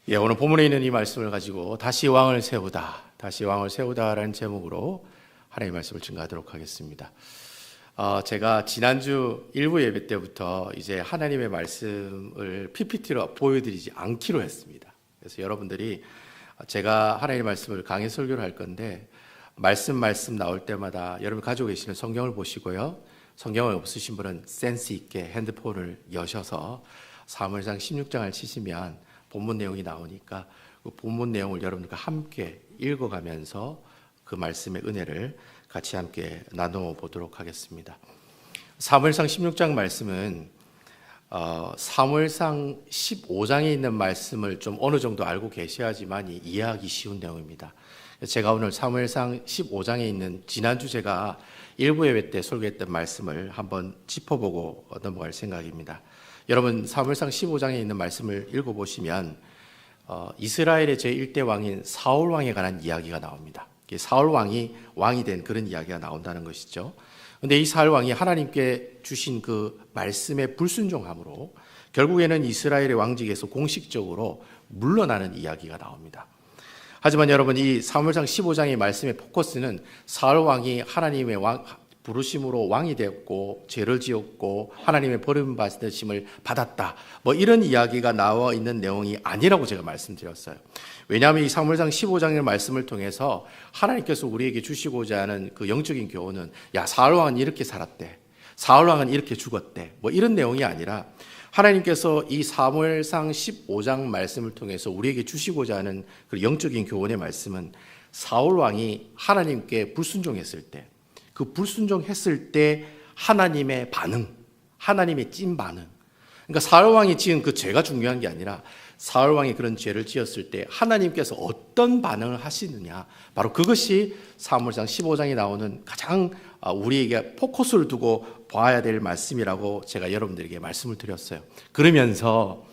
오늘 본문에 있는 이 말씀을 가지고 다시 왕을 세우다라는 제목으로 하나님의 말씀을 증거하도록 하겠습니다. 제가 지난주 일부 예배 때부터 이제 하나님의 말씀을 PPT로 보여드리지 않기로 했습니다. 그래서 여러분들이 제가 하나님의 말씀을 강의 설교를 할 건데 말씀 나올 때마다 여러분 가지고 계시는 성경을 보시고요. 성경을 없으신 분은 센스 있게 핸드폰을 여셔서 사무엘상 16장을 치시면 본문 내용이 나오니까 그 본문 내용을 여러분들과 함께 읽어가면서 그 말씀의 은혜를 같이 함께 나누어 보도록 하겠습니다. 사무엘상 16장 말씀은 사무엘상 15장에 있는 말씀을 좀 어느 정도 알고 계셔야지만 이해하기 쉬운 내용입니다. 제가 오늘 사무엘상 15장에 있는 지난주 제가 일부 예배 때 설교했던 말씀을 한번 짚어보고 넘어갈 생각입니다. 여러분 사무엘상 15장에 있는 말씀을 읽어보시면 이스라엘의 제1대 왕인 사울 왕에 관한 이야기가 나옵니다. 사울 왕이 된 그런 이야기가 나온다는 것이죠. 그런데 이 사울 왕이 하나님께 주신 그 말씀에 불순종함으로 결국에는 이스라엘의 왕직에서 공식적으로 물러나는 이야기가 나옵니다. 하지만 여러분 이 사무엘상 15장의 말씀의 포커스는 사울 왕이 하나님의 부르심으로 왕이 되었고 죄를 지었고 하나님의 버림받으심을 받았다. 이런 이야기가 나와 있는 내용이 아니라고 제가 말씀드렸어요. 왜냐하면 이 사무엘상 15장의 말씀을 통해서 하나님께서 우리에게 주시고자 하는 그 영적인 교훈은 사울 왕은 이렇게 살았대. 사울 왕은 이렇게 죽었대. 이런 내용이 아니라 하나님께서 이 사무엘상 15장 말씀을 통해서 우리에게 주시고자 하는 그 영적인 교훈의 말씀은 사울 왕이 하나님께 불순종했을 때 그 불순종했을 때 하나님의 반응, 하나님의 찐 반응. 그러니까 사울 왕이 지은 그 죄가 중요한 게 아니라 사울 왕이 그런 죄를 지었을 때 하나님께서 어떤 반응을 하시느냐. 바로 그것이 사무엘상 15장에 나오는 가장 우리에게 포커스를 두고 봐야 될 말씀이라고 제가 여러분들에게 말씀을 드렸어요. 그러면서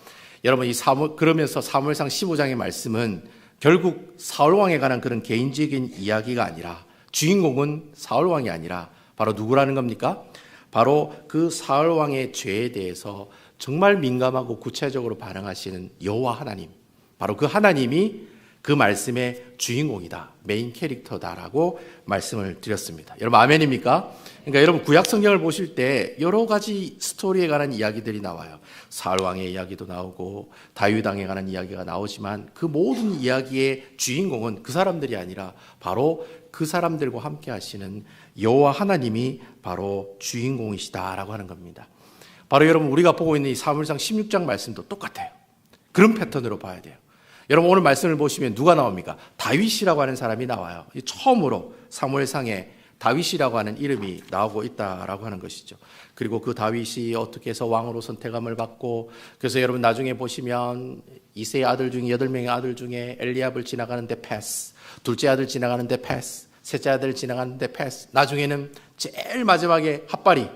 여러분 그러면서 사무엘상 15장의 말씀은 결국 사울 왕에 관한 그런 개인적인 이야기가 아니라 주인공은 사울 왕이 아니라 바로 누구라는 겁니까? 바로 그 사울 왕의 죄에 대해서 정말 민감하고 구체적으로 반응하시는 여호와 하나님, 바로 그 하나님이 그 말씀의 주인공이다, 메인 캐릭터다라고 말씀을 드렸습니다. 여러분 아멘입니까? 그러니까 여러분 구약 성경을 보실 때 여러 가지 스토리에 관한 이야기들이 나와요. 사울 왕의 이야기도 나오고 다윗 왕에 관한 이야기가 나오지만 그 모든 이야기의 주인공은 그 사람들이 아니라 바로 그 사람들과 함께 하시는 여호와 하나님이 바로 주인공이시다라고 하는 겁니다. 바로 여러분 우리가 보고 있는 이 사무엘상 16장 말씀도 똑같아요. 그런 패턴으로 봐야 돼요. 여러분 오늘 말씀을 보시면 누가 나옵니까? 다윗이라고 하는 사람이 나와요. 처음으로 사무엘상에 다윗이라고 하는 이름이 나오고 있다라고 하는 것이죠. 그리고 그 다윗이 어떻게 해서 왕으로 선택함을 받고, 그래서 여러분 나중에 보시면 이새의 아들 중에 8명의 아들 중에 엘리압을 지나가는데 패스, 둘째 아들 지나가는데 패스, 셋째 아들 지나가는데 패스, 나중에는 제일 마지막에 핫바리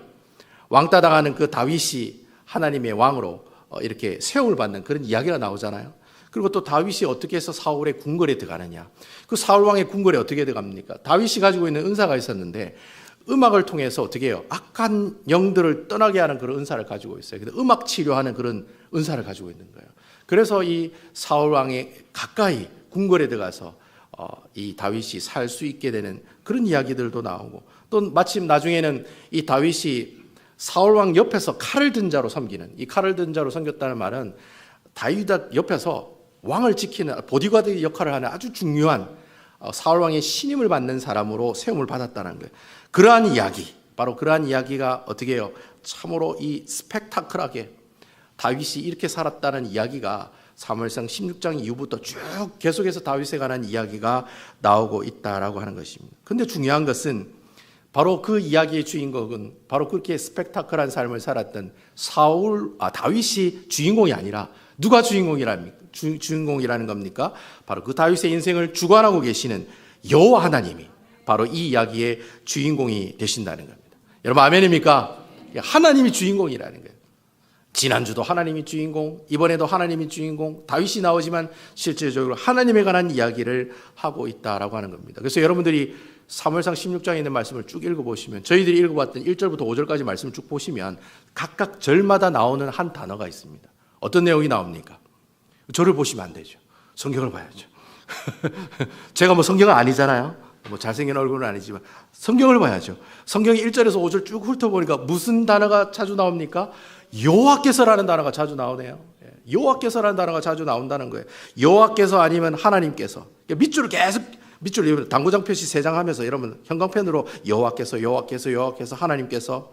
왕따 당하는 그 다윗이 하나님의 왕으로 이렇게 세움을 받는 그런 이야기가 나오잖아요. 그리고 또 다윗이 어떻게 해서 사울의 궁궐에 들어가느냐. 그 사울 왕의 궁궐에 어떻게 들어갑니까? 다윗이 가지고 있는 은사가 있었는데 음악을 통해서 어떻게 해요? 악한 영들을 떠나게 하는 그런 은사를 가지고 있어요. 근데 음악 치료하는 그런 은사를 가지고 있는 거예요. 그래서 이 사울 왕의 가까이 궁궐에 들어가서 이 다윗이 살 수 있게 되는 그런 이야기들도 나오고, 또 마침 나중에는 이 다윗이 사울 왕 옆에서 칼을 든 자로 섬기는, 이 칼을 든 자로 섬겼다는 말은 다윗 옆에서 왕을 지키는 보디가드 역할을 하는 아주 중요한 사울 왕의 신임을 받는 사람으로 세움을 받았다는 거예요. 그러한 이야기, 바로 그러한 이야기가 어떻게 해요? 참으로 이 스펙타클하게 다윗이 이렇게 살았다는 이야기가 사무엘상 16장 이후부터 쭉 계속해서 다윗에 관한 이야기가 나오고 있다라고 하는 것입니다. 그런데 중요한 것은 바로 그 이야기의 주인공은 바로 그렇게 스펙타클한 삶을 살았던 다윗이 주인공이 아니라 누가 주인공이라는 겁니까? 바로 그 다윗의 인생을 주관하고 계시는 여호와 하나님이 바로 이 이야기의 주인공이 되신다는 겁니다. 여러분 아멘입니까? 하나님이 주인공이라는 거예요. 지난주도 하나님이 주인공, 이번에도 하나님이 주인공, 다윗이 나오지만 실질적으로 하나님에 관한 이야기를 하고 있다라고 하는 겁니다. 그래서 여러분들이 사무엘상 16장에 있는 말씀을 쭉 읽어보시면, 저희들이 읽어봤던 1절부터 5절까지 말씀을 쭉 보시면 각각 절마다 나오는 한 단어가 있습니다. 어떤 내용이 나옵니까? 저를 보시면 안 되죠. 성경을 봐야죠. 제가 뭐 성경은 아니잖아요. 뭐 잘생긴 얼굴은 아니지만 성경을 봐야죠. 성경이 1절에서 5절 쭉 훑어보니까 무슨 단어가 자주 나옵니까? 여호와께서라는 단어가 자주 나오네요. 여호와께서라는 단어가 자주 나온다는 거예요. 여호와께서 아니면 하나님께서. 밑줄을 계속 밑줄 당구장 표시 3장 하면서 여러분 형광펜으로 여호와께서 하나님께서.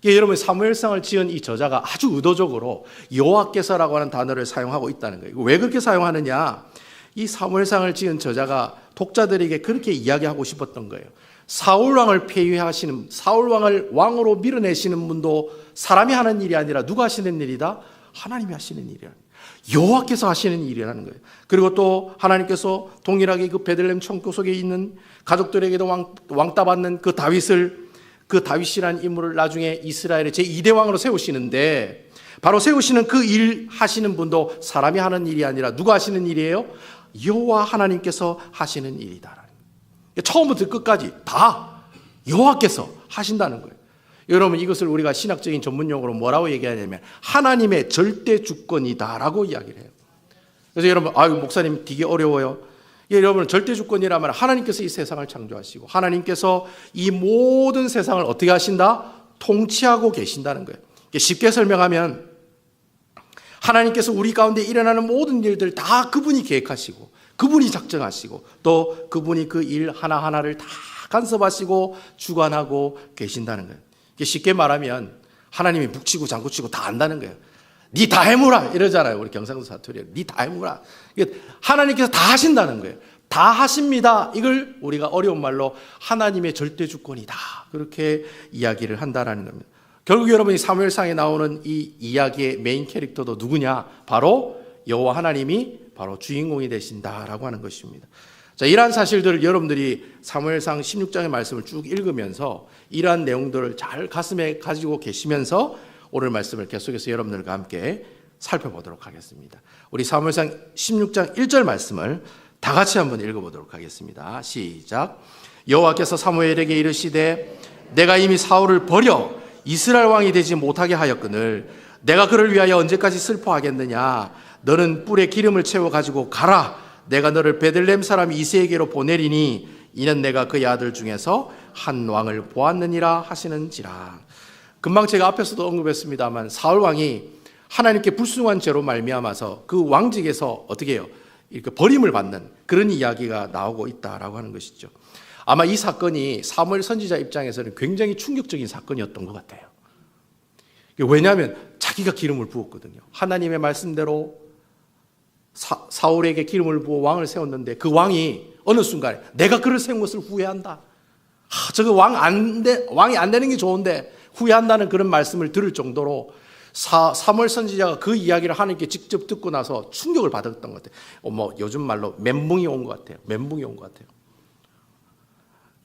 여러분 사무엘상을 지은 이 저자가 아주 의도적으로 여호와께서라고 하는 단어를 사용하고 있다는 거예요. 왜 그렇게 사용하느냐? 이 사무엘상을 지은 저자가 독자들에게 그렇게 이야기하고 싶었던 거예요. 사울 왕을 폐위하시는, 사울 왕을 왕으로 밀어내시는 분도 사람이 하는 일이 아니라 누가 하시는 일이다? 하나님이 하시는 일이야. 여호와께서 하시는 일이라는 거예요. 그리고 또 하나님께서 동일하게 그 베들레헴 청교 속에 있는 가족들에게도 왕따 받는 그 다윗이라는 인물을 나중에 이스라엘의 제2대 왕으로 세우시는데, 바로 세우시는 그 일 하시는 분도 사람이 하는 일이 아니라 누가 하시는 일이에요? 여호와 하나님께서 하시는 일이다. 처음부터 끝까지 다 여호와께서 하신다는 거예요. 여러분, 이것을 우리가 신학적인 전문 용어로 뭐라고 얘기하냐면 하나님의 절대 주권이다라고 이야기를 해요. 그래서 여러분, 목사님 되게 어려워요. 여러분, 절대 주권이라면 하나님께서 이 세상을 창조하시고 하나님께서 이 모든 세상을 어떻게 하신다? 통치하고 계신다는 거예요. 쉽게 설명하면 하나님께서 우리 가운데 일어나는 모든 일들 다 그분이 계획하시고 그분이 작정하시고 또 그분이 그 일 하나하나를 다 간섭하시고 주관하고 계신다는 거예요. 쉽게 말하면 하나님이 북치고 장구치고 다 안다는 거예요. 니 다 해무라 이러잖아요. 우리 경상도 사투리에 니 다 해무라. 하나님께서 다 하신다는 거예요. 다 하십니다. 이걸 우리가 어려운 말로 하나님의 절대 주권이다, 그렇게 이야기를 한다라는 겁니다. 결국 여러분이 사무엘상에 나오는 이 이야기의 메인 캐릭터도 누구냐? 바로 여호와 하나님이 바로 주인공이 되신다라고 하는 것입니다. 자, 이러한 사실들을 여러분들이 사무엘상 16장의 말씀을 쭉 읽으면서 이러한 내용들을 잘 가슴에 가지고 계시면서 오늘 말씀을 계속해서 여러분들과 함께 살펴보도록 하겠습니다. 우리 사무엘상 16장 1절 말씀을 다 같이 한번 읽어보도록 하겠습니다. 시작. 여호와께서 사무엘에게 이르시되 내가 이미 사울을 버려 이스라엘 왕이 되지 못하게 하였거늘 내가 그를 위하여 언제까지 슬퍼하겠느냐? 너는 뿔에 기름을 채워 가지고 가라. 내가 너를 베들레헴 사람 이새에게로 보내리니 이는 내가 그의 아들 중에서 한 왕을 보았느니라 하시는지라. 금방 제가 앞에서도 언급했습니다만 사울 왕이 하나님께 불순종한 죄로 말미암아서 그 왕직에서 어떻게 해요? 이렇게 버림을 받는 그런 이야기가 나오고 있다라고 하는 것이죠. 아마 이 사건이 사무엘 선지자 입장에서는 굉장히 충격적인 사건이었던 것 같아요. 왜냐하면 자기가 기름을 부었거든요. 하나님의 말씀대로 사울에게 기름을 부어 왕을 세웠는데 그 왕이 어느 순간에 내가 그를 세운 것을 후회한다. 저거 왕이 안 되는 게 좋은데 후회한다는 그런 말씀을 들을 정도로 사무엘 선지자가 그 이야기를 하나님께 직접 듣고 나서 충격을 받았던 것 같아요. 요즘 말로 멘붕이 온 것 같아요. 멘붕이 온 것 같아요.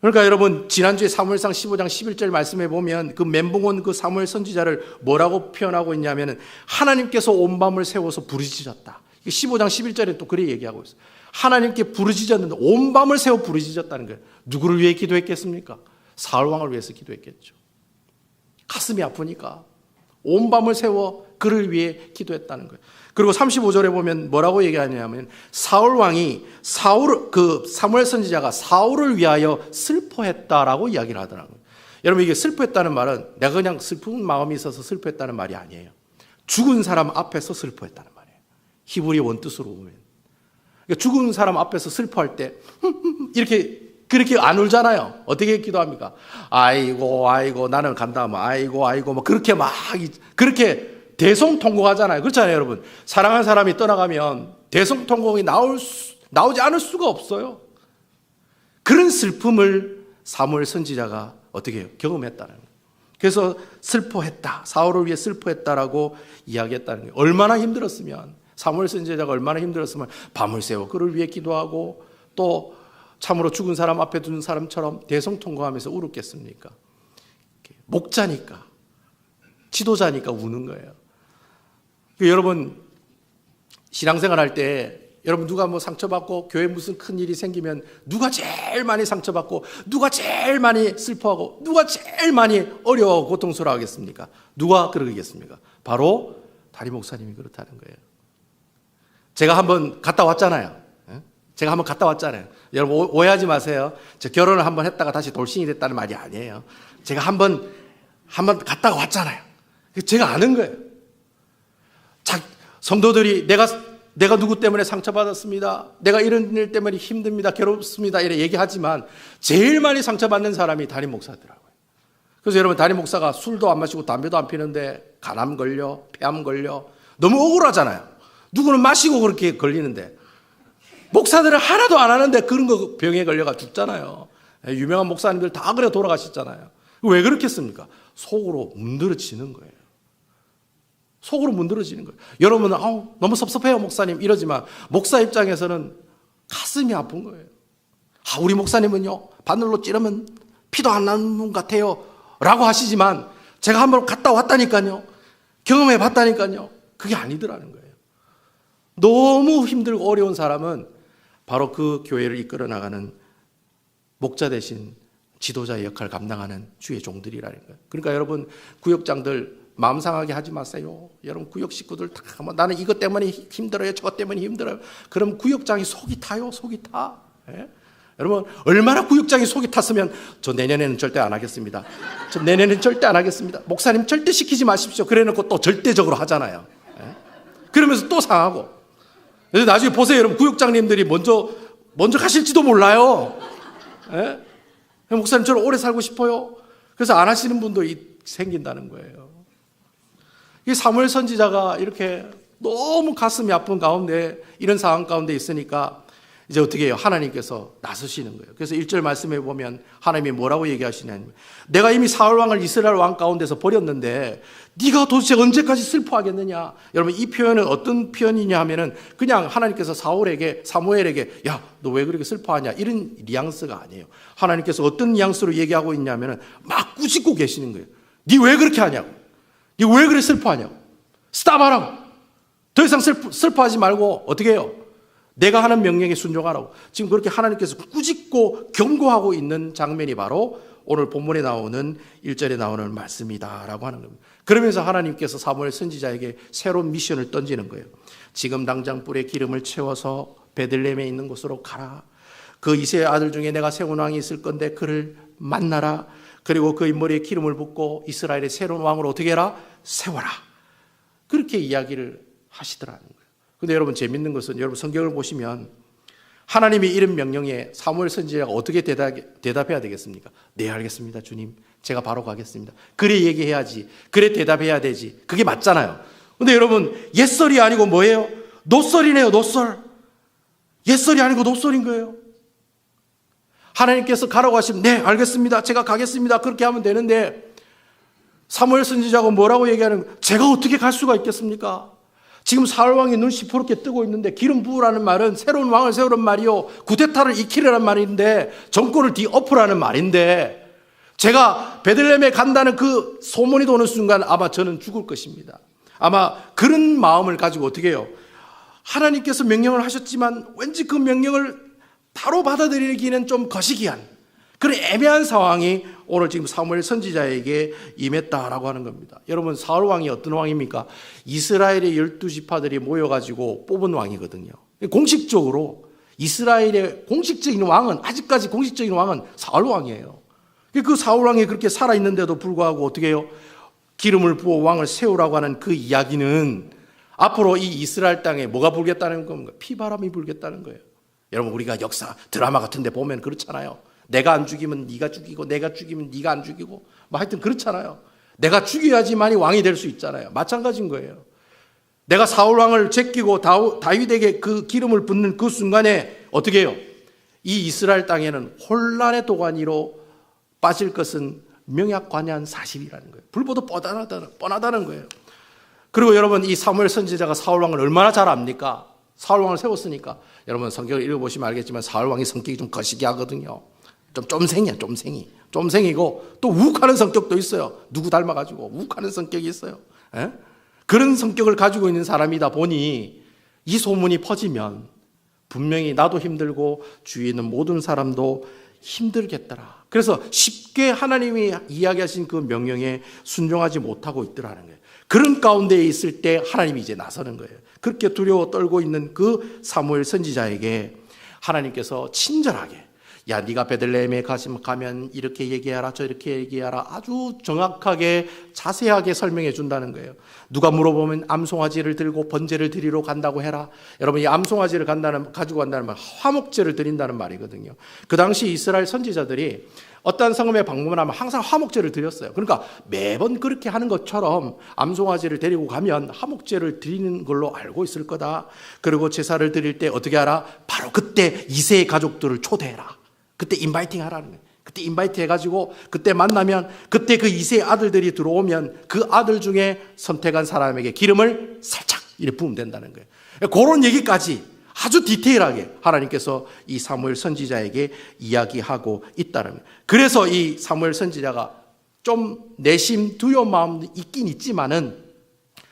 그러니까 여러분, 지난주에 사무엘상 15장 11절 말씀해 보면 그 멘붕 온 그 사무엘 선지자를 뭐라고 표현하고 있냐면 하나님께서 온 밤을 세워서 부르짖었다. 15장 11절에 또 그렇게 얘기하고 있어요. 하나님께 부르짖었는데 온 밤을 세워 부르짖었다는 거예요. 누구를 위해 기도했겠습니까? 사울 왕을 위해서 기도했겠죠. 가슴이 아프니까 온 밤을 세워 그를 위해 기도했다는 거예요. 그리고 35절에 보면 뭐라고 얘기하냐면 사울 왕이 사무엘 선지자가 사울을 위하여 슬퍼했다라고 이야기를 하더라고요. 여러분, 이게 슬퍼했다는 말은 내가 그냥 슬픈 마음이 있어서 슬퍼했다는 말이 아니에요. 죽은 사람 앞에서 슬퍼했다는 말이에요. 히브리 원뜻으로 보면. 그러니까 죽은 사람 앞에서 슬퍼할 때 그렇게 안 울잖아요. 어떻게 기도합니까? 아이고 나는 간다. 아이고 그렇게 대성통곡하잖아요. 그렇잖아요, 여러분. 사랑하는 사람이 떠나가면 대성통곡이 나오지 않을 수가 없어요. 그런 슬픔을 사무엘 선지자가 어떻게 해요? 경험했다는 거예요. 그래서 슬퍼했다. 사울을 위해 슬퍼했다라고 이야기했다는 거예요. 얼마나 힘들었으면, 사무엘 선지자가 얼마나 힘들었으면 밤을 새워 그를 위해 기도하고 또 참으로 죽은 사람 앞에 두는 사람처럼 대성통곡하면서 울었겠습니까? 목자니까, 지도자니까 우는 거예요. 여러분, 신앙생활 할 때 여러분 누가 상처받고 교회 무슨 큰 일이 생기면 누가 제일 많이 상처받고 누가 제일 많이 슬퍼하고 누가 제일 많이 어려워하고 고통스러워하겠습니까? 누가 그러겠습니까? 바로 담임 목사님이 그렇다는 거예요. 제가 한번 갔다 왔잖아요. 제가 한번 갔다 왔잖아요. 여러분 오해하지 마세요. 저 결혼을 한번 했다가 다시 돌싱이 됐다는 말이 아니에요. 제가 한번 갔다가 왔잖아요. 제가 아는 거예요. 성도들이 내가 누구 때문에 상처받았습니다. 내가 이런 일 때문에 힘듭니다. 괴롭습니다. 이렇게 얘기하지만 제일 많이 상처받는 사람이 담임 목사더라고요. 그래서 여러분 담임 목사가 술도 안 마시고 담배도 안 피는데 간암 걸려, 폐암 걸려 너무 억울하잖아요. 누구는 마시고 그렇게 걸리는데 목사들은 하나도 안 하는데 그런 거 병에 걸려가 죽잖아요. 유명한 목사님들 다 그래 돌아가셨잖아요. 왜 그렇겠습니까? 속으로 문드러지는 거예요. 속으로 문드러지는 거예요. 여러분은 너무 섭섭해요 목사님 이러지만 목사 입장에서는 가슴이 아픈 거예요. 우리 목사님은요 바늘로 찌르면 피도 안 나는 분 같아요 라고 하시지만 제가 한번 갔다 왔다니까요. 경험해 봤다니까요. 그게 아니더라는 거예요. 너무 힘들고 어려운 사람은 바로 그 교회를 이끌어 나가는 목자 대신 지도자의 역할을 감당하는 주의 종들이라는 거예요. 그러니까 여러분 구역장들 마음 상하게 하지 마세요. 여러분 구역 식구들 다 나는 이것 때문에 힘들어요. 저것 때문에 힘들어요. 그럼 구역장이 속이 타요. 속이 타. 예? 여러분 얼마나 구역장이 속이 탔으면 저 내년에는 절대 안 하겠습니다. 저 내년에는 절대 안 하겠습니다. 목사님 절대 시키지 마십시오. 그래놓고 또 절대적으로 하잖아요. 예? 그러면서 또 상하고. 그래서 나중에 보세요. 여러분 구역장님들이 먼저 가실지도 몰라요. 예? 목사님 저는 오래 살고 싶어요. 그래서 안 하시는 분도 생긴다는 거예요. 이 사무엘 선지자가 이렇게 너무 가슴이 아픈 가운데 이런 상황 가운데 있으니까 이제 어떻게 해요? 하나님께서 나서시는 거예요. 그래서 1절 말씀에 보면 하나님이 뭐라고 얘기하시냐면 내가 이미 사울 왕을 이스라엘 왕 가운데서 버렸는데 네가 도대체 언제까지 슬퍼하겠느냐. 여러분 이 표현은 어떤 표현이냐 하면은 그냥 하나님께서 사무엘에게 야, 너 왜 그렇게 슬퍼하냐 이런 뉘앙스가 아니에요. 하나님께서 어떤 뉘앙스로 얘기하고 있냐면은 막 꾸짖고 계시는 거예요. 네 왜 그렇게 하냐고. 네 왜 그래 슬퍼하냐고. 스탑하라고. 더 이상 슬퍼하지 말고 어떻게 해요? 내가 하는 명령에 순종하라고. 지금 그렇게 하나님께서 꾸짖고 경고하고 있는 장면이 바로 오늘 본문에 나오는 1절에 나오는 말씀이다라고 하는 겁니다. 그러면서 하나님께서 사무엘 선지자에게 새로운 미션을 던지는 거예요. 지금 당장 뿔에 기름을 채워서 베들레헴에 있는 곳으로 가라. 그 이새의 아들 중에 내가 세운 왕이 있을 건데 그를 만나라. 그리고 그의 머리에 기름을 붓고 이스라엘의 새로운 왕으로 어떻게 해라? 세워라. 그렇게 이야기를 하시더라는 거예요. 근데 여러분 재밌는 것은 여러분 성경을 보시면 하나님이 이런 명령에 사무엘 선지자가 어떻게 대답해야 되겠습니까? 네 알겠습니다 주님. 제가 바로 가겠습니다. 그래 얘기해야지. 그래 대답해야 되지. 그게 맞잖아요. 근데 여러분 옛설이 아니고 뭐예요? 노설이네요. 노설. 옛설이 아니고 노설인 거예요. 하나님께서 가라고 하시면 네 알겠습니다. 제가 가겠습니다. 그렇게 하면 되는데 사무엘 선지자가 뭐라고 얘기하는 거예요? 제가 어떻게 갈 수가 있겠습니까? 지금 사울 왕이 눈 시퍼렇게 뜨고 있는데 기름 부으라는 말은 새로운 왕을 세우라는 말이요. 쿠데타를 익히려는 말인데 정권을 뒤엎으라는 말인데 제가 베들레헴에 간다는 그 소문이 도는 순간 아마 저는 죽을 것입니다. 아마 그런 마음을 가지고 어떻게 해요? 하나님께서 명령을 하셨지만 왠지 그 명령을 바로 받아들이기는 좀 거시기한 그런 애매한 상황이 오늘 지금 사무엘 선지자에게 임했다라고 하는 겁니다. 여러분 사울 왕이 어떤 왕입니까? 이스라엘의 12지파들이 모여가지고 뽑은 왕이거든요. 공식적으로 이스라엘의 공식적인 왕은 아직까지 공식적인 왕은 사울 왕이에요. 그 사울 왕이 그렇게 살아있는데도 불구하고 어떻게 해요? 기름을 부어 왕을 세우라고 하는 그 이야기는 앞으로 이 이스라엘 땅에 뭐가 불겠다는 겁니까? 피바람이 불겠다는 거예요. 여러분 우리가 역사 드라마 같은 데 보면 그렇잖아요. 내가 안 죽이면 네가 죽이고 내가 죽이면 네가 안 죽이고 뭐 하여튼 그렇잖아요. 내가 죽여야지만이 왕이 될 수 있잖아요. 마찬가지인 거예요. 내가 사울 왕을 제끼고 다윗에게 그 기름을 붓는 그 순간에 어떻게 해요? 이 이스라엘 땅에는 혼란의 도가니로 빠질 것은 명약관여한 사실이라는 거예요. 불보듯 뻔하다는 거예요. 그리고 여러분 이 사무엘 선지자가 사울 왕을 얼마나 잘 압니까? 사울 왕을 세웠으니까. 여러분 성경을 읽어보시면 알겠지만 사울 왕이 성격이 좀 거시기하거든요. 좀 쫌생이야. 쫌생이고 또 욱하는 성격도 있어요. 누구 닮아가지고 욱하는 성격이 있어요. 에? 그런 성격을 가지고 있는 사람이다 보니 이 소문이 퍼지면 분명히 나도 힘들고 주위에 있는 모든 사람도 힘들겠더라. 그래서 쉽게 하나님이 이야기하신 그 명령에 순종하지 못하고 있더라는 거예요. 그런 가운데에 있을 때 하나님이 이제 나서는 거예요. 그렇게 두려워 떨고 있는 그 사무엘 선지자에게 하나님께서 친절하게, 야, 네가 베들레헴에 가면 이렇게 얘기하라, 저렇게 얘기하라, 아주 정확하게 자세하게 설명해 준다는 거예요. 누가 물어보면 암송아지를 들고 번제를 드리러 간다고 해라. 여러분, 이 암송아지를 가지고 간다는 말, 화목제를 드린다는 말이거든요. 그 당시 이스라엘 선지자들이 어떤 성읍에 방문하면 항상 화목제를 드렸어요. 그러니까 매번 그렇게 하는 것처럼 암송아지를 데리고 가면 화목제를 드리는 걸로 알고 있을 거다. 그리고 제사를 드릴 때 어떻게 하라? 바로 그때 이세의 가족들을 초대해라. 그때 인바이팅 하라는 거예요. 그때 인바이트 해가지고 그때 만나면, 그때 그 이세의 아들들이 들어오면 그 아들 중에 선택한 사람에게 기름을 살짝 이렇게 부으면 된다는 거예요. 그런 얘기까지 아주 디테일하게 하나님께서 이 사무엘 선지자에게 이야기하고 있다는 거예요. 그래서 이 사무엘 선지자가 좀 내심 두려운 마음도 있긴 있지만은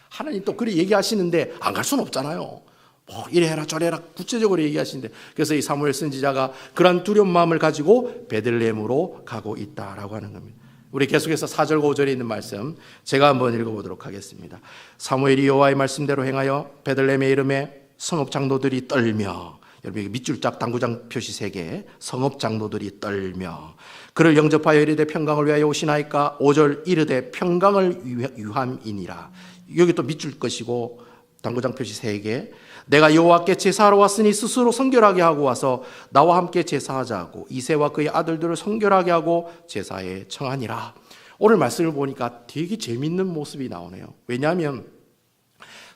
하나님 또 그렇게 얘기하시는데 안 갈 수는 없잖아요. 뭐 이래 해라 저래 해라 구체적으로 얘기하시는데, 그래서 이 사무엘 선지자가 그런 두려운 마음을 가지고 베들레헴으로 가고 있다라고 하는 겁니다. 우리 계속해서 4절 5절에 있는 말씀 제가 한번 읽어보도록 하겠습니다. 사무엘이 여호와의 말씀대로 행하여 베들레헴의 이름에 성읍 장로들이 떨며, 여러분 여기 밑줄짝 당구장 표시 3개, 성읍 장로들이 떨며 그를 영접하여 이르되 평강을 위하여 오시나이까. 5절 이르되 평강을 위함이니라. 여기 또 밑줄 것이고 당구장 표시 3개. 내가 여호와께 제사하러 왔으니 스스로 성결하게 하고 와서 나와 함께 제사하자고 이새와 그의 아들들을 성결하게 하고 제사에 청하니라. 오늘 말씀을 보니까 되게 재밌는 모습이 나오네요. 왜냐하면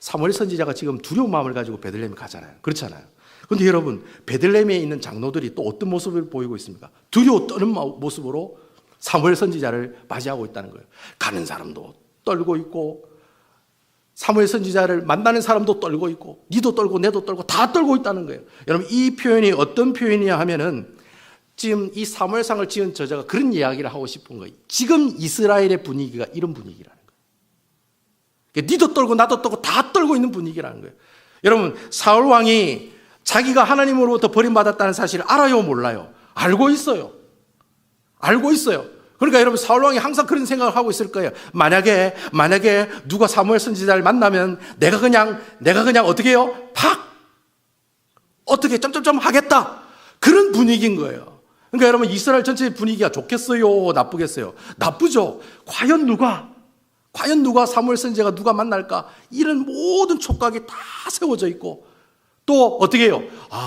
사무엘 선지자가 지금 두려운 마음을 가지고 베들레헴에 가잖아요. 그렇잖아요. 그런데 여러분, 베들레헴에 있는 장로들이 또 어떤 모습을 보이고 있습니까? 두려워 떠는 모습으로 사무엘 선지자를 맞이하고 있다는 거예요. 가는 사람도 떨고 있고 사무엘 선지자를 만나는 사람도 떨고 있고, 니도 떨고 내도 떨고 다 떨고 있다는 거예요. 여러분, 이 표현이 어떤 표현이냐 하면은 지금 이 사무엘상을 지은 저자가 그런 이야기를 하고 싶은 거예요. 지금 이스라엘의 분위기가 이런 분위기라는 거예요. 니도 떨고 나도 떨고 다 떨고 있는 분위기라는 거예요. 여러분, 사울 왕이 자기가 하나님으로부터 버림받았다는 사실을 알아요, 몰라요? 알고 있어요. 알고 있어요. 그러니까 여러분, 사울 왕이 항상 그런 생각을 하고 있을 거예요. 만약에 누가 사무엘 선지자를 만나면 내가 그냥 어떻게 해요? 어떻게 점점점 하겠다. 그런 분위기인 거예요. 그러니까 여러분, 이스라엘 전체 분위기가 좋겠어요? 나쁘겠어요? 나쁘죠. 과연 누가 사무엘 선지자가 누가 만날까? 이런 모든 촉각이 다 세워져 있고, 또 어떻게 해요?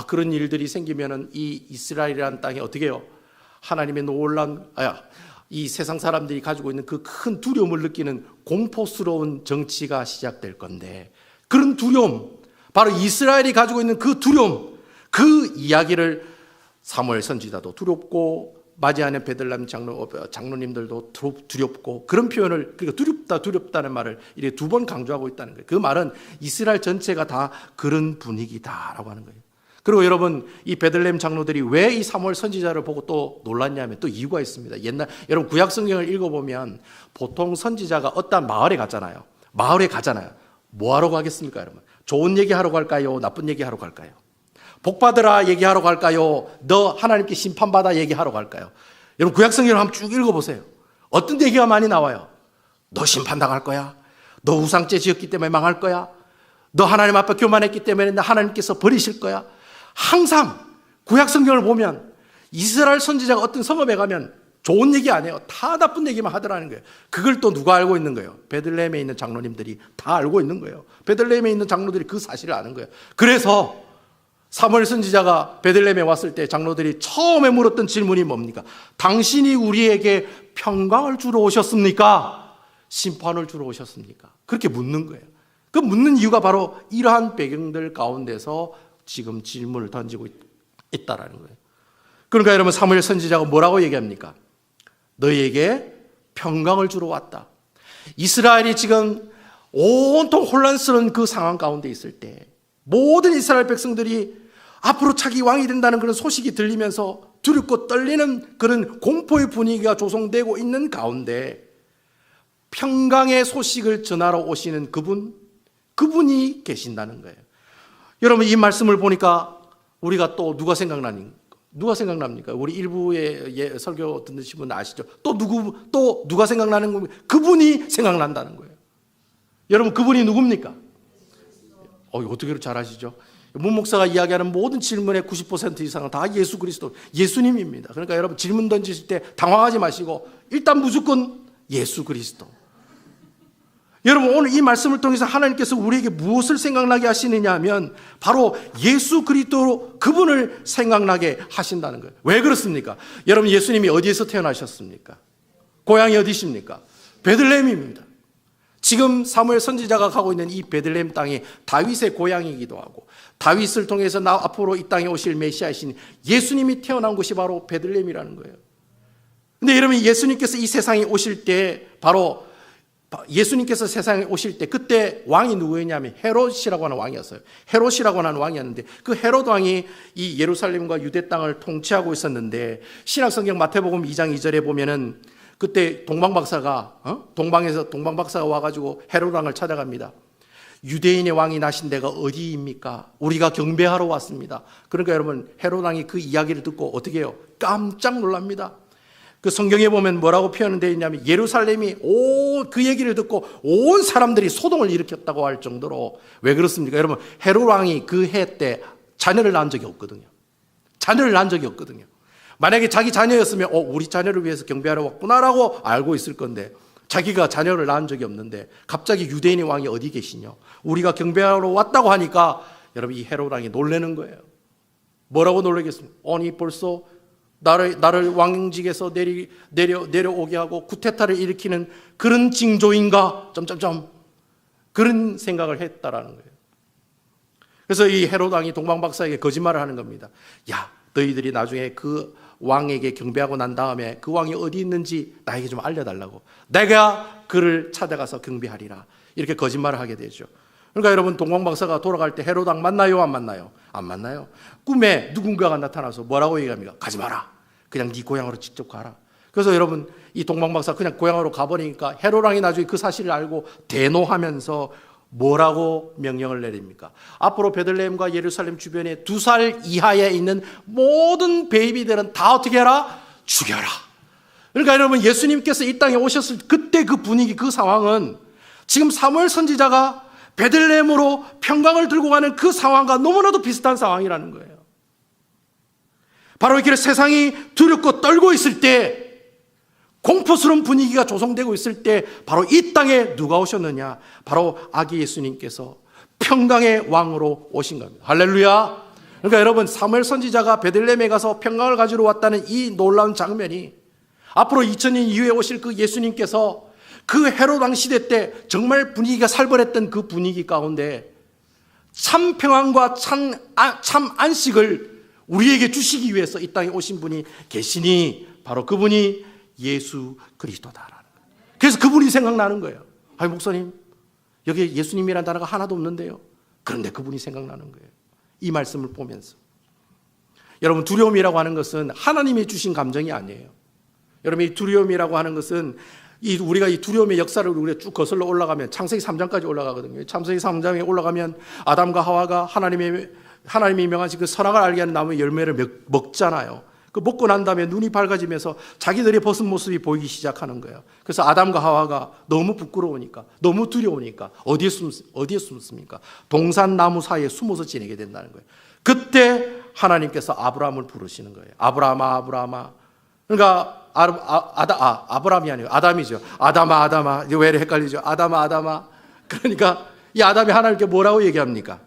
그런 일들이 생기면은 이 이스라엘이라는 땅에 어떻게 해요? 하나님의 놀라운 이 세상 사람들이 가지고 있는 그 큰 두려움을 느끼는 공포스러운 정치가 시작될 건데, 그런 두려움, 바로 이스라엘이 가지고 있는 그 두려움, 그 이야기를 사무엘 선지자도 두렵고 맞이하는 베들레헴 장로님들도 두렵고, 그런 표현을, 그러니까 두렵다는 말을 이렇게 2번 강조하고 있다는 거예요. 그 말은 이스라엘 전체가 다 그런 분위기다라고 하는 거예요. 그리고 여러분, 이 베들레헴 장로들이 왜 이 사무엘 선지자를 보고 또 놀랐냐면 또 이유가 있습니다. 여러분 구약 성경을 읽어보면 보통 선지자가 어떤 마을에 가잖아요. 뭐 하러 가겠습니까, 여러분? 좋은 얘기하러 갈까요? 나쁜 얘기하러 갈까요? 복 받으라 얘기하러 갈까요? 너 하나님께 심판받아 얘기하러 갈까요? 여러분 구약 성경을 한번 쭉 읽어보세요. 어떤 얘기가 많이 나와요? 너 심판당할 거야? 너 우상죄 지었기 때문에 망할 거야? 너 하나님 앞에 교만했기 때문에 하나님께서 버리실 거야? 항상 구약 성경을 보면 이스라엘 선지자가 어떤 성읍에 가면 좋은 얘기 안 해요. 다 나쁜 얘기만 하더라는 거예요. 그걸 또 누가 알고 있는 거예요? 베들레헴에 있는 장로님들이 다 알고 있는 거예요. 베들레헴에 있는 장로들이 그 사실을 아는 거예요. 그래서 사무엘 선지자가 베들레헴에 왔을 때 장로들이 처음에 물었던 질문이 뭡니까? 당신이 우리에게 평강을 주러 오셨습니까? 심판을 주러 오셨습니까? 그렇게 묻는 거예요. 그 묻는 이유가 바로 이러한 배경들 가운데서 지금 질문을 던지고 있다라는 거예요. 그러니까 여러분, 사무엘 선지자가 뭐라고 얘기합니까? 너희에게 평강을 주러 왔다. 이스라엘이 지금 온통 혼란스러운 그 상황 가운데 있을 때 모든 이스라엘 백성들이 앞으로 차기 왕이 된다는 그런 소식이 들리면서 두렵고 떨리는 그런 공포의 분위기가 조성되고 있는 가운데 평강의 소식을 전하러 오시는 그분이 계신다는 거예요. 여러분, 이 말씀을 보니까 우리가 또 누가 생각납니까? 우리 일부의 설교 듣으신 분 아시죠? 또 누가 생각나는 겁니까? 그분이 생각난다는 거예요. 여러분 그분이 누굽니까? 어떻게 잘 아시죠? 문 목사가 이야기하는 모든 질문의 90% 이상은 다 예수 그리스도, 예수님입니다. 그러니까 여러분 질문 던지실 때 당황하지 마시고 일단 무조건 예수 그리스도. 여러분 오늘 이 말씀을 통해서 하나님께서 우리에게 무엇을 생각나게 하시느냐 하면 바로 예수 그리스도 그분을 생각나게 하신다는 거예요. 왜 그렇습니까? 여러분 예수님이 어디에서 태어나셨습니까? 고향이 어디십니까? 베들레헴입니다. 지금 사무엘 선지자가 가고 있는 이 베들레헴 땅이 다윗의 고향이기도 하고 다윗을 통해서 앞으로 이 땅에 오실 메시아이신 예수님이 태어난 곳이 바로 베들레헴이라는 거예요. 근데 여러분 예수님께서 이 세상에 오실 때 바로 예수님께서 세상에 오실 때 그때 왕이 누구였냐면 헤롯이라고 하는 왕이었어요. 헤롯이라고 하는 왕이었는데 그 헤롯 왕이 이 예루살렘과 유대 땅을 통치하고 있었는데 신약성경 마태복음 2장 2절에 보면은 그때 동방박사가 동방박사가 와가지고 헤롯 왕을 찾아갑니다. 유대인의 왕이 나신 데가 어디입니까? 우리가 경배하러 왔습니다. 그러니까 여러분 헤롯 왕이 그 이야기를 듣고 어떻게 해요? 깜짝 놀랍니다. 그 성경에 보면 뭐라고 표현되어 있냐면 예루살렘이 그 얘기를 듣고 온 사람들이 소동을 일으켰다고 할 정도로. 왜 그렇습니까? 여러분 헤롯 왕이 그 해 때 자녀를 낳은 적이 없거든요. 자녀를 낳은 적이 없거든요. 만약에 자기 자녀였으면 우리 자녀를 위해서 경배하러 왔구나라고 알고 있을 건데 자기가 자녀를 낳은 적이 없는데 갑자기 유대인의 왕이 어디 계시냐? 우리가 경배하러 왔다고 하니까 여러분 이 헤롯 왕이 놀라는 거예요. 뭐라고 놀라겠습니까? 아니 벌써 나를 왕직에서 내려오게 하고 쿠데타를 일으키는 그런 징조인가? 그런 생각을 했다라는 거예요. 그래서 이 헤롯 왕이 동방박사에게 거짓말을 하는 겁니다. 야, 너희들이 나중에 그 왕에게 경배하고 난 다음에 그 왕이 어디 있는지 나에게 좀 알려달라고. 내가 그를 찾아가서 경배하리라. 이렇게 거짓말을 하게 되죠. 그러니까 여러분 동방박사가 돌아갈 때 헤롯 왕 만나요? 안 만나요? 안 만나요. 꿈에 누군가가 나타나서 뭐라고 얘기합니까? 가지 마라. 그냥 네 고향으로 직접 가라. 그래서 여러분 이 동방박사 그냥 고향으로 가버리니까 헤롯 왕이 나중에 그 사실을 알고 대노하면서 뭐라고 명령을 내립니까? 앞으로 베들레헴과 예루살렘 주변에 2살 이하에 있는 모든 베이비들은 다 어떻게 해라? 죽여라. 그러니까 여러분 예수님께서 이 땅에 오셨을 그때 그 분위기, 그 상황은 지금 사무엘 선지자가 베들레헴으로 평강을 들고 가는 그 상황과 너무나도 비슷한 상황이라는 거예요. 바로 이렇게 세상이 두렵고 떨고 있을 때, 공포스러운 분위기가 조성되고 있을 때 바로 이 땅에 누가 오셨느냐? 바로 아기 예수님께서 평강의 왕으로 오신 겁니다. 할렐루야. 그러니까 여러분 사무엘 선지자가 베들레헴에 가서 평강을 가지러 왔다는 이 놀라운 장면이 앞으로 2000년 이후에 오실 그 예수님께서 그 헤롯 왕 시대 때 정말 분위기가 살벌했던 그 분위기 가운데 참 평안과 참 안식을 우리에게 주시기 위해서 이 땅에 오신 분이 계시니 바로 그분이 예수 그리스도다라는 거예요. 그래서 그분이 생각나는 거예요. 아니 목사님 여기 예수님이라는 단어가 하나도 없는데요. 그런데 그분이 생각나는 거예요. 이 말씀을 보면서 여러분 두려움이라고 하는 것은 하나님이 주신 감정이 아니에요. 여러분 이 두려움이라고 하는 것은 우리가 이 두려움의 역사를 우리가 쭉 거슬러 올라가면 창세기 3장까지 올라가거든요. 창세기 3장에 올라가면 아담과 하와가 하나님이 명하신 그 선악을 알게 하는 나무의 열매를 먹잖아요. 그 먹고 난 다음에 눈이 밝아지면서 자기들의 벗은 모습이 보이기 시작하는 거예요. 그래서 아담과 하와가 너무 부끄러우니까, 너무 두려우니까 어디에 숨습니까? 동산 나무 사이에 숨어서 지내게 된다는 거예요. 그때 하나님께서 아브라함을 부르시는 거예요. 아브라함아, 아브라함아. 그러니까 아브라함이 아니고 아담이죠. 아담아. 왜 이렇게 헷갈리죠? 아담아. 그러니까 이 아담이 하나님께 뭐라고 얘기합니까?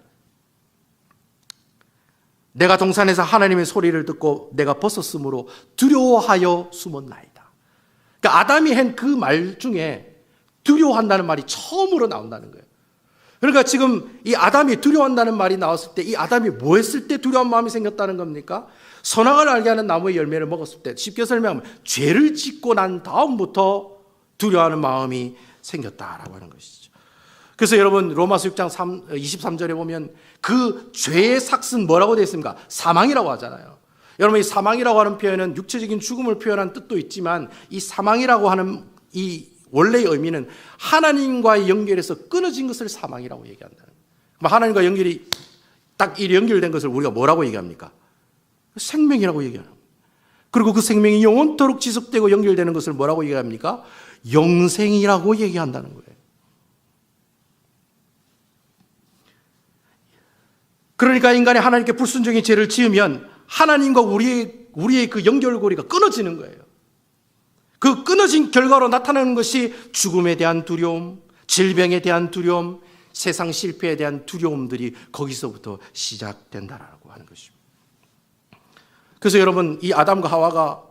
내가 동산에서 하나님의 소리를 듣고 내가 벗었으므로 두려워하여 숨었나이다. 그러니까 아담이 한 그 말 중에 두려워한다는 말이 처음으로 나온다는 거예요. 그러니까 지금 이 아담이 두려워한다는 말이 나왔을 때 이 아담이 뭐 했을 때 두려운 마음이 생겼다는 겁니까? 선악을 알게 하는 나무의 열매를 먹었을 때, 쉽게 설명하면 죄를 짓고 난 다음부터 두려워하는 마음이 생겼다라고 하는 것이죠. 그래서 여러분 로마서 6장 23절에 보면 그 죄의 삭은 뭐라고 되어 있습니까? 사망이라고 하잖아요. 여러분 이 사망이라고 하는 표현은 육체적인 죽음을 표현한 뜻도 있지만 이 사망이라고 하는 이 원래의 의미는 하나님과의 연결에서 끊어진 것을 사망이라고 얘기한다는 거예요. 하나님과 연결이 딱 연결된 것을 우리가 뭐라고 얘기합니까? 생명이라고 얘기하는 거예요. 그리고 그 생명이 영원토록 지속되고 연결되는 것을 뭐라고 얘기합니까? 영생이라고 얘기한다는 거예요. 그러니까 인간이 하나님께 불순종의 죄를 지으면 하나님과 우리의 그 연결고리가 끊어지는 거예요. 그 끊어진 결과로 나타나는 것이 죽음에 대한 두려움, 질병에 대한 두려움, 세상 실패에 대한 두려움들이 거기서부터 시작된다라고 하는 것입니다. 그래서 여러분, 이 아담과 하와가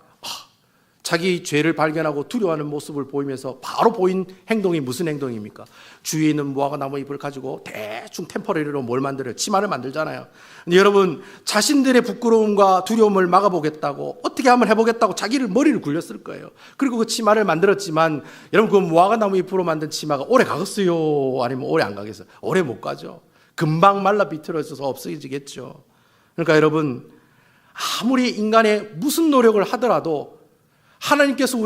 자기 죄를 발견하고 두려워하는 모습을 보이면서 바로 보인 행동이 무슨 행동입니까? 주위에 있는 무화과 나무 잎을 가지고 대충 템퍼러리로 뭘 만들어요? 치마를 만들잖아요. 근데 여러분, 자신들의 부끄러움과 두려움을 막아보겠다고, 어떻게 한번 해보겠다고 자기를 머리를 굴렸을 거예요. 그리고 그 치마를 만들었지만 여러분, 그 무화과 나무 잎으로 만든 치마가 오래 가겠어요? 아니면 오래 안 가겠어요? 오래 못 가죠. 금방 말라 비틀어져서 없어지겠죠. 그러니까 여러분, 아무리 인간의 무슨 노력을 하더라도 하나님께서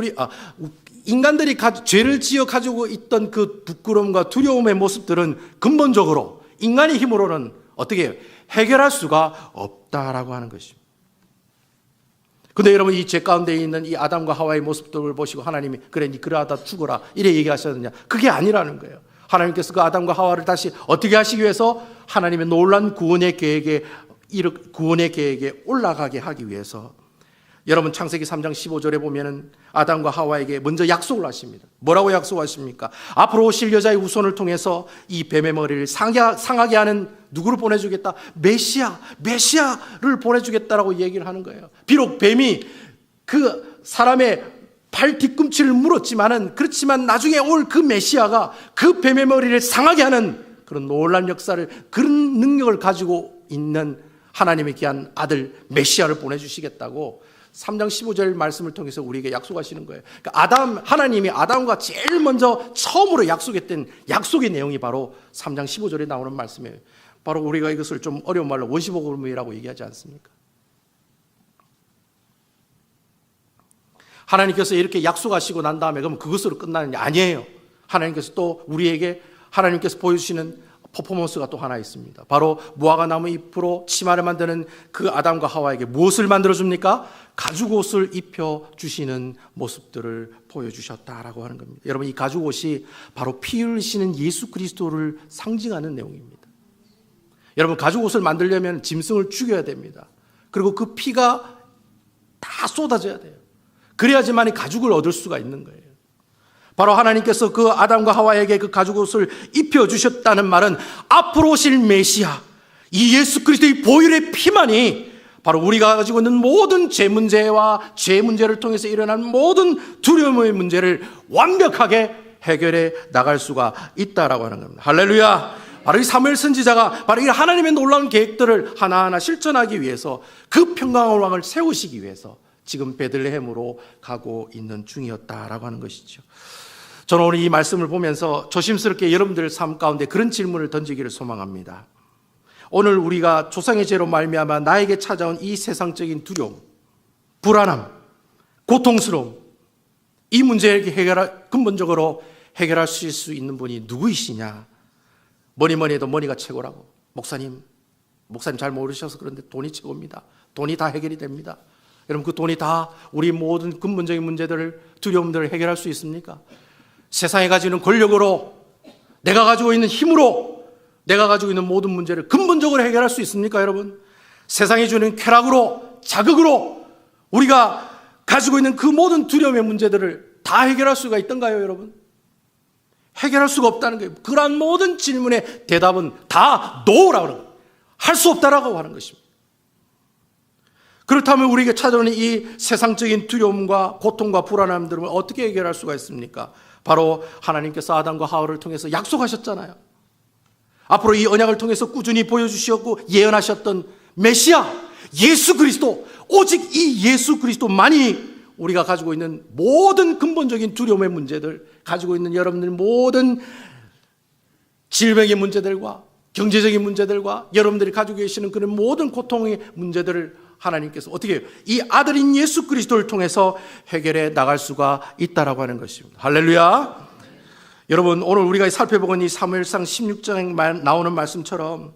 인간들이 죄를 지어 가지고 있던 그 부끄러움과 두려움의 모습들은 근본적으로 인간의 힘으로는 어떻게 해요? 해결할 수가 없다라고 하는 것입니다. 그런데 여러분, 이 죄 가운데 있는 이 아담과 하와의 모습들을 보시고 하나님이 그래, 니 그러하다 죽어라 이래 얘기하셨느냐? 그게 아니라는 거예요. 하나님께서 그 아담과 하와를 다시 어떻게 하시기 위해서 하나님의 놀라운 구원의 계획에 올라가게 하기 위해서, 여러분 창세기 3장 15절에 보면은 아담과 하와에게 먼저 약속을 하십니다. 뭐라고 약속하십니까? 앞으로 오실 여자의 후손을 통해서 이 뱀의 머리를 상하게 하는 누구를 보내주겠다? 메시아를 보내주겠다라고 얘기를 하는 거예요. 비록 뱀이 그 사람의 발 뒤꿈치를 물었지만은, 그렇지만 나중에 올 그 메시아가 그 뱀의 머리를 상하게 하는 그런 놀라운 역사를, 그런 능력을 가지고 있는 하나님의 귀한 아들 메시아를 보내주시겠다고 3장 15절 말씀을 통해서 우리에게 약속하시는 거예요. 그러니까 하나님이 아담과 제일 먼저 처음으로 약속했던 약속의 내용이 바로 3장 15절에 나오는 말씀이에요. 바로 우리가 이것을 좀 어려운 말로 원시복음이라고 얘기하지 않습니까? 하나님께서 이렇게 약속하시고 난 다음에 그럼 그것으로 끝나는 게 아니에요. 하나님께서 또 우리에게 하나님께서 보여주시는 퍼포먼스가 또 하나 있습니다. 바로 무화과 나무 잎으로 치마를 만드는 그 아담과 하와에게 무엇을 만들어줍니까? 가죽옷을 입혀주시는 모습들을 보여주셨다라고 하는 겁니다. 여러분, 이 가죽옷이 바로 피 흘리시는 예수 그리스도를 상징하는 내용입니다. 여러분, 가죽옷을 만들려면 짐승을 죽여야 됩니다. 그리고 그 피가 다 쏟아져야 돼요. 그래야지만 가죽을 얻을 수가 있는 거예요. 바로 하나님께서 그 아담과 하와에게 그 가죽옷을 입혀주셨다는 말은 앞으로 오실 메시아, 이 예수 그리스도의 보혈의 피만이 바로 우리가 가지고 있는 모든 죄 문제와 죄 문제를 통해서 일어난 모든 두려움의 문제를 완벽하게 해결해 나갈 수가 있다라고 하는 겁니다. 할렐루야! 바로 이 사무엘 선지자가 바로 이 하나님의 놀라운 계획들을 하나하나 실천하기 위해서, 그 평강의 왕을 세우시기 위해서 지금 베들레헴으로 가고 있는 중이었다라고 하는 것이죠. 저는 오늘 이 말씀을 보면서 조심스럽게 여러분들 삶 가운데 그런 질문을 던지기를 소망합니다. 오늘 우리가 조상의 죄로 말미암아 나에게 찾아온 이 세상적인 두려움, 불안함, 고통스러움, 이 문제를 근본적으로 해결할 수 있는 분이 누구이시냐? 뭐니 해도 머니가 최고라고. 목사님 잘 모르셔서 그런데 돈이 최고입니다. 돈이 다 해결이 됩니다. 여러분, 그 돈이 다 우리 모든 근본적인 문제들을, 두려움들을 해결할 수 있습니까? 세상에 가지고 있는 권력으로, 내가 가지고 있는 힘으로, 내가 가지고 있는 모든 문제를 근본적으로 해결할 수 있습니까, 여러분? 세상이 주는 쾌락으로, 자극으로 우리가 가지고 있는 그 모든 두려움의 문제들을 다 해결할 수가 있던가요, 여러분? 해결할 수가 없다는 거예요. 그러한 모든 질문의 대답은 다 no라고 하는 거예요. 할 수 없다라고 하는 것입니다. 그렇다면 우리에게 찾아오는 이 세상적인 두려움과 고통과 불안함들을 어떻게 해결할 수가 있습니까? 바로 하나님께서 아담과 하와를 통해서 약속하셨잖아요. 앞으로 이 언약을 통해서 꾸준히 보여주셨고 예언하셨던 메시아 예수 그리스도, 오직 이 예수 그리스도만이 우리가 가지고 있는 모든 근본적인 두려움의 문제들, 가지고 있는 여러분들 모든 질병의 문제들과 경제적인 문제들과 여러분들이 가지고 계시는 그런 모든 고통의 문제들을 하나님께서 어떻게 해요? 이 아들인 예수 그리스도를 통해서 해결해 나갈 수가 있다라고 하는 것입니다. 할렐루야. 여러분, 오늘 우리가 살펴보건 이 사무엘상 16장에 나오는 말씀처럼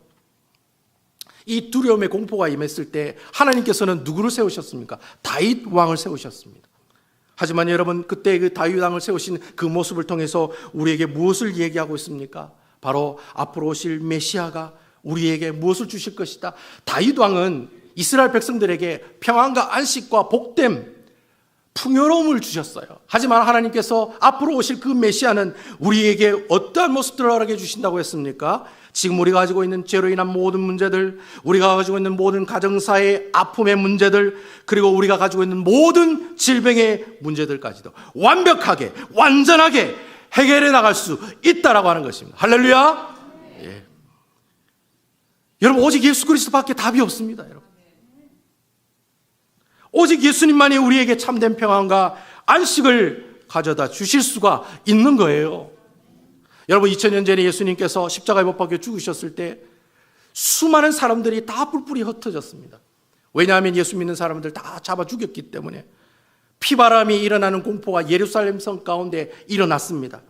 이 두려움의 공포가 임했을 때 하나님께서는 누구를 세우셨습니까? 다윗 왕을 세우셨습니다. 하지만 여러분, 그때 그 다윗 왕을 세우신 그 모습을 통해서 우리에게 무엇을 얘기하고 있습니까? 바로 앞으로 오실 메시아가 우리에게 무엇을 주실 것이다. 다윗 왕은 이스라엘 백성들에게 평안과 안식과 복됨, 풍요로움을 주셨어요. 하지만 하나님께서 앞으로 오실 그 메시아는 우리에게 어떠한 모습들을 허락해 주신다고 했습니까? 지금 우리가 가지고 있는 죄로 인한 모든 문제들, 우리가 가지고 있는 모든 가정사의 아픔의 문제들, 그리고 우리가 가지고 있는 모든 질병의 문제들까지도 완벽하게, 완전하게 해결해 나갈 수 있다라고 하는 것입니다. 할렐루야! 예. 여러분, 오직 예수 그리스도밖에 답이 없습니다. 여러분, 오직 예수님만이 우리에게 참된 평안과 안식을 가져다 주실 수가 있는 거예요. 여러분, 2000년 전에 예수님께서 십자가에 못 박혀 죽으셨을 때 수많은 사람들이 다 뿔뿔이 흩어졌습니다. 왜냐하면 예수 믿는 사람들 다 잡아 죽였기 때문에 피바람이 일어나는 공포가 예루살렘 성 가운데 일어났습니다.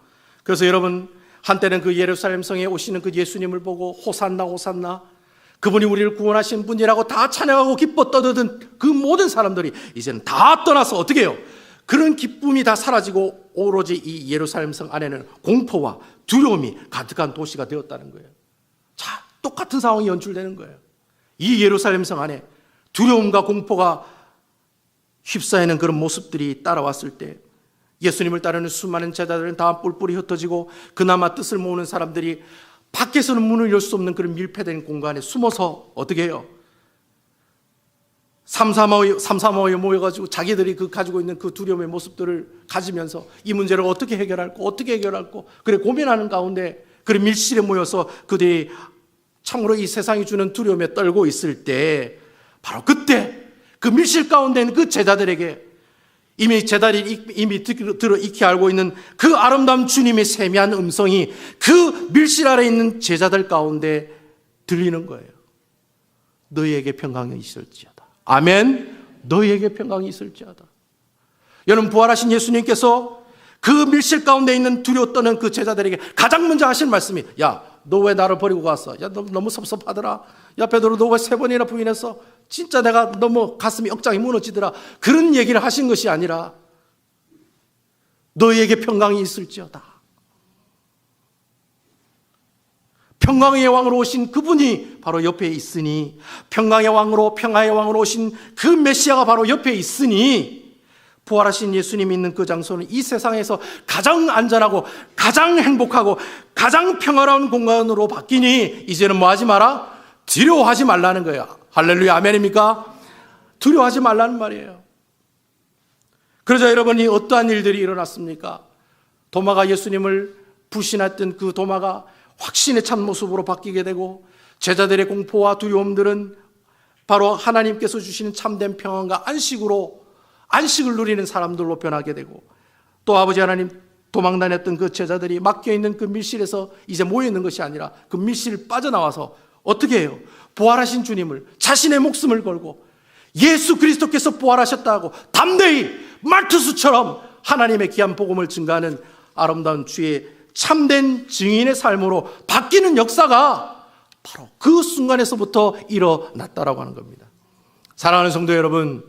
그래서 여러분, 한때는 그 예루살렘 성에 오시는 그 예수님을 보고 호산나 호산나, 그분이 우리를 구원하신 분이라고 다 찬양하고 기뻐 떠드던 그 모든 사람들이 이제는 다 떠나서 어떻게 해요? 그런 기쁨이 다 사라지고 오로지 이 예루살렘 성 안에는 공포와 두려움이 가득한 도시가 되었다는 거예요. 자, 똑같은 상황이 연출되는 거예요. 이 예루살렘 성 안에 두려움과 공포가 휩싸이는 그런 모습들이 따라왔을 때 예수님을 따르는 수많은 제자들은 다 뿔뿔이 흩어지고 그나마 뜻을 모으는 사람들이 밖에서는 문을 열 수 없는 그런 밀폐된 공간에 숨어서 어떻게 해요? 삼삼오에 모여가지고 자기들이 가지고 있는 그 두려움의 모습들을 가지면서 이 문제를 어떻게 해결할까, 그래 고민하는 가운데 그래 밀실에 모여서 그들이 참으로 이 세상이 주는 두려움에 떨고 있을 때 바로 그때 그 밀실 가운데 있는 그 제자들에게 이미 제자들이 이미 들어 익히 알고 있는 그 아름다운 주님의 세미한 음성이 그 밀실 아래 있는 제자들 가운데 들리는 거예요. 너희에게 평강이 있을지어다. 아멘. 너희에게 평강이 있을지어다. 여러분, 부활하신 예수님께서 그 밀실 가운데 있는 두려워 떠는 그 제자들에게 가장 먼저 하신 말씀이, 야, 너 왜 나를 버리고 갔어? 야, 너 너무 섭섭하더라. 야, 베드로, 너 왜 3번이나 부인했어? 진짜 내가 너무 가슴이 억장이 무너지더라. 그런 얘기를 하신 것이 아니라 너희에게 평강이 있을지어다. 평강의 왕으로 오신 그분이 바로 옆에 있으니, 평강의 왕으로, 평화의 왕으로 오신 그 메시아가 바로 옆에 있으니, 부활하신 예수님이 있는 그 장소는 이 세상에서 가장 안전하고 가장 행복하고 가장 평화로운 공간으로 바뀌니 이제는 뭐 하지 마라? 두려워하지 말라는 거예요. 할렐루야, 아멘입니까? 두려워하지 말라는 말이에요. 그러자 여러분이 어떠한 일들이 일어났습니까? 도마가 예수님을 불신했던 그 도마가 확신의 참 모습으로 바뀌게 되고, 제자들의 공포와 두려움들은 바로 하나님께서 주시는 참된 평안과 안식을 누리는 사람들로 변하게 되고, 또 아버지 하나님 도망 다녔던 그 제자들이 맡겨있는 그 밀실에서 이제 모여있는 것이 아니라 그 밀실을 빠져나와서 어떻게 해요? 부활하신 주님을, 자신의 목숨을 걸고 예수 그리스도께서 부활하셨다고 담대히 말투수처럼 하나님의 귀한 복음을 증거하는 아름다운 주의 참된 증인의 삶으로 바뀌는 역사가 바로 그 순간에서부터 일어났다라고 하는 겁니다. 사랑하는 성도 여러분,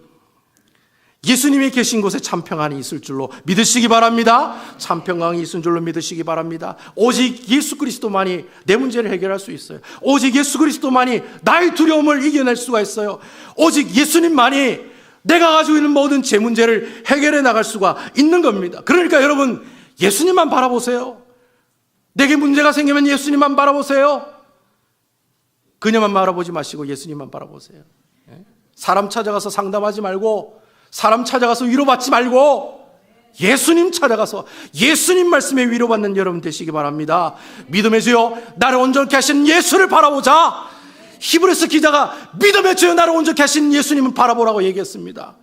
예수님이 계신 곳에 참 평안이 있을 줄로 믿으시기 바랍니다. 참 평강이 있을 줄로 믿으시기 바랍니다. 오직 예수 그리스도만이 내 문제를 해결할 수 있어요. 오직 예수 그리스도만이 나의 두려움을 이겨낼 수가 있어요. 오직 예수님만이 내가 가지고 있는 모든 제 문제를 해결해 나갈 수가 있는 겁니다. 그러니까 여러분, 예수님만 바라보세요. 내게 문제가 생기면 예수님만 바라보세요. 그녀만 바라보지 마시고 예수님만 바라보세요. 사람 찾아가서 상담하지 말고, 사람 찾아가서 위로받지 말고 예수님 찾아가서 예수님 말씀에 위로받는 여러분 되시기 바랍니다. 믿음의 주여 나를 온전케 하신 예수를 바라보자. 히브리서 기자가 믿음의 주여 나를 온전케 하신 예수님을 바라보라고 얘기했습니다.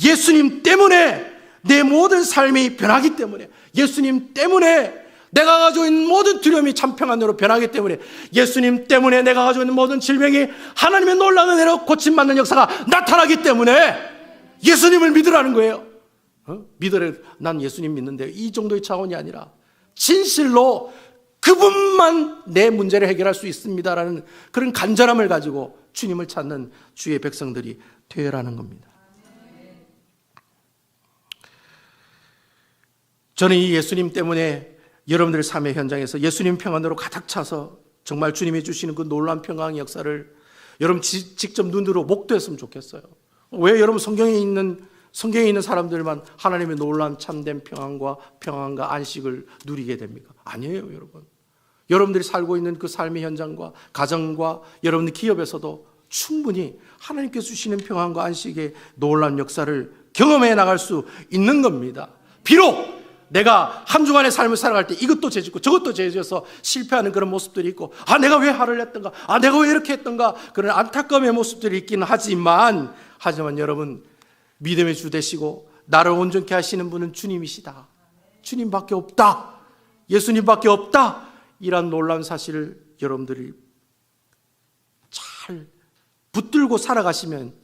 예수님 때문에 내 모든 삶이 변하기 때문에, 예수님 때문에 내가 가지고 있는 모든 두려움이 참 평안으로 변하기 때문에, 예수님 때문에 내가 가지고 있는 모든 질병이 하나님의 놀라운 은혜로 고침받는 역사가 나타나기 때문에 예수님을 믿으라는 거예요. 믿으래, 난 예수님 믿는데, 이 정도의 차원이 아니라 진실로 그분만 내 문제를 해결할 수 있습니다라는 그런 간절함을 가지고 주님을 찾는 주의 백성들이 되어라는 겁니다. 저는 이 예수님 때문에 여러분들의 삶의 현장에서 예수님 평안으로 가득 차서 정말 주님이 주시는 그 놀라운 평강의 역사를 여러분 직접 눈으로 목도했으면 좋겠어요. 왜 여러분 성경에 있는 사람들만 하나님의 놀라운 참된 평안과 안식을 누리게 됩니까? 아니에요, 여러분. 여러분들이 살고 있는 그 삶의 현장과 가정과 여러분들 기업에서도 충분히 하나님께서 주시는 평안과 안식의 놀라운 역사를 경험해 나갈 수 있는 겁니다. 비록 내가 한 주간의 삶을 살아갈 때 이것도 죄짓고 저것도 죄지어서 실패하는 그런 모습들이 있고, 내가 왜 화를 냈던가, 내가 왜 이렇게 했던가, 그런 안타까움의 모습들이 있기는 하지만 여러분, 믿음의 주 되시고 나를 온전케 하시는 분은 주님이시다. 주님밖에 없다. 예수님밖에 없다. 이런 놀라운 사실을 여러분들이 잘 붙들고 살아가시면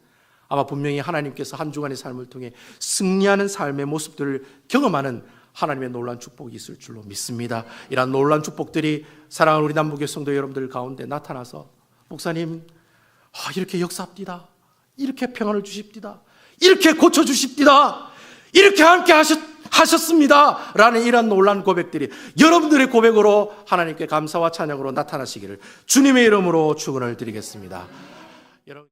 아마 분명히 하나님께서 한 주간의 삶을 통해 승리하는 삶의 모습들을 경험하는 하나님의 놀라운 축복이 있을 줄로 믿습니다. 이러한 놀라운 축복들이 사랑하는 우리 남북의 성도 여러분들 가운데 나타나서, 목사님 이렇게 역사합디다, 이렇게 평안을 주십디다, 이렇게 고쳐주십디다, 이렇게 함께 하셨습니다 라는 이런 놀라운 고백들이 여러분들의 고백으로 하나님께 감사와 찬양으로 나타나시기를 주님의 이름으로 축원을 드리겠습니다. 여러분.